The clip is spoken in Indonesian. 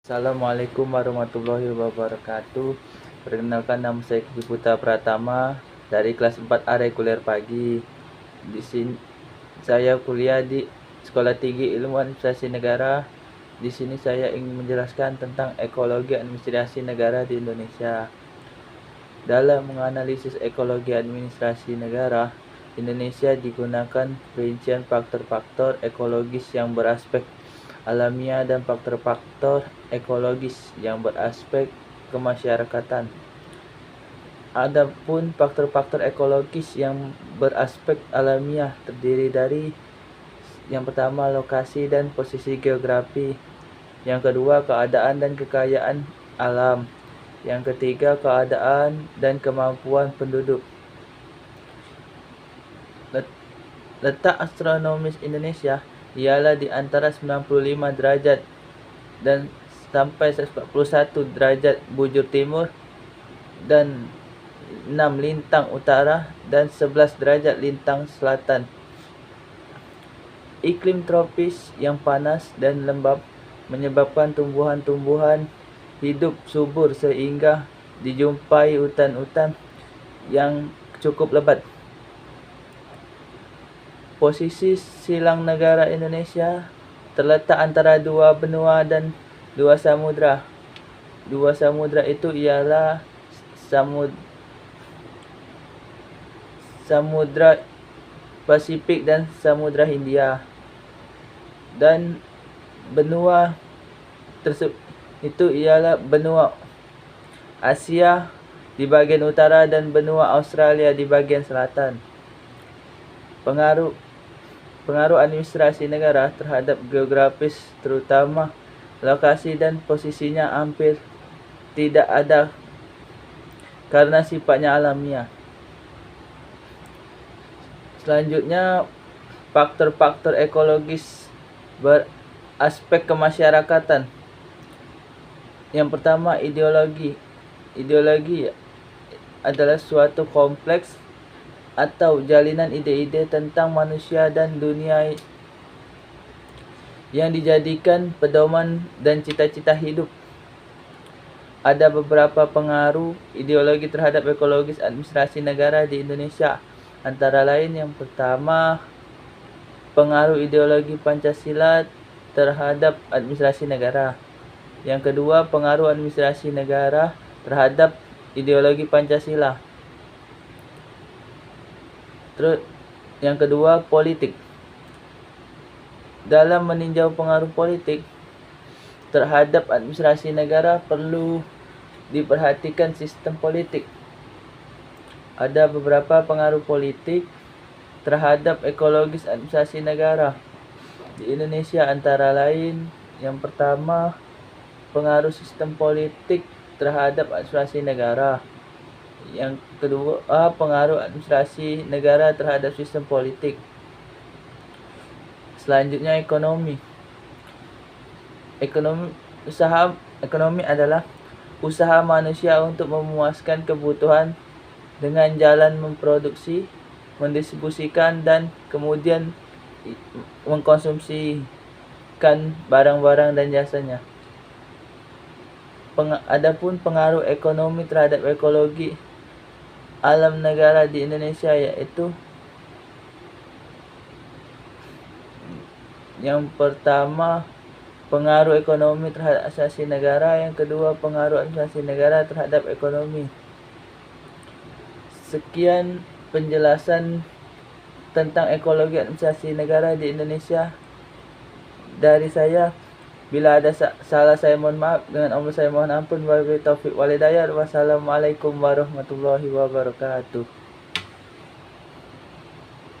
Assalamualaikum warahmatullahi wabarakatuh. Perkenalkan, nama saya Kiki Putra Pratama dari kelas 4A reguler pagi. Di sini saya kuliah di Sekolah Tinggi Ilmu Administrasi Negara. Di sini saya ingin menjelaskan tentang ekologi administrasi negara di Indonesia. Dalam menganalisis ekologi administrasi negara, Indonesia digunakan perincian faktor-faktor ekologis yang beraspek alamiah dan faktor-faktor ekologis yang beraspek kemasyarakatan. Adapun faktor-faktor ekologis yang beraspek alamiah terdiri dari yang pertama, lokasi dan posisi geografi. Yang kedua, keadaan dan kekayaan alam. Yang ketiga, keadaan dan kemampuan penduduk. Letak astronomis Indonesia ialah di antara 95 derajat dan sampai 141 derajat bujur timur dan 6 lintang utara dan 11 derajat lintang selatan. Iklim tropis yang panas dan lembab menyebabkan tumbuhan-tumbuhan hidup subur sehingga dijumpai hutan-hutan yang cukup lebat. Posisi silang negara Indonesia terletak antara dua benua dan dua samudra. Dua samudra itu ialah Samudra Pasifik dan Samudra Hindia. Dan benua tersebut itu ialah benua Asia di bagian utara dan benua Australia di bagian selatan. Pengaruh administrasi negara terhadap geografis, terutama lokasi dan posisinya, hampir tidak ada karena sifatnya alamiah. Selanjutnya, faktor-faktor ekologis beraspek kemasyarakatan. Yang pertama, ideologi. Ideologi adalah suatu kompleks atau jalinan ide-ide tentang manusia dan dunia yang dijadikan pedoman dan cita-cita hidup. Ada beberapa pengaruh ideologi terhadap ekologis administrasi negara di Indonesia. Antara lain, yang pertama, pengaruh ideologi Pancasila terhadap administrasi negara. Yang kedua, pengaruh administrasi negara terhadap ideologi Pancasila. Terus yang kedua, politik. Dalam meninjau pengaruh politik terhadap administrasi negara, perlu diperhatikan sistem politik. Ada beberapa pengaruh politik terhadap ekologis administrasi negara di Indonesia, antara lain, yang pertama, pengaruh sistem politik terhadap administrasi negara. Yang kedua, pengaruh administrasi negara terhadap sistem politik. Selanjutnya, ekonomi. Ekonomi adalah usaha manusia untuk memuaskan kebutuhan dengan jalan memproduksi, mendistribusikan, dan kemudian mengkonsumsikan barang-barang dan jasanya. Adapun pengaruh ekonomi terhadap ekologi alam negara di Indonesia, yaitu yang pertama, pengaruh ekonomi terhadap administrasi negara. Yang kedua, pengaruh administrasi negara terhadap ekonomi. Sekian penjelasan tentang ekologi administrasi negara di Indonesia dari saya. Bila ada salah, saya mohon maaf. Dengan Allah saya mohon ampun. Wabillahi taufiq wal hidayah. Wassalamualaikum warahmatullahi wabarakatuh.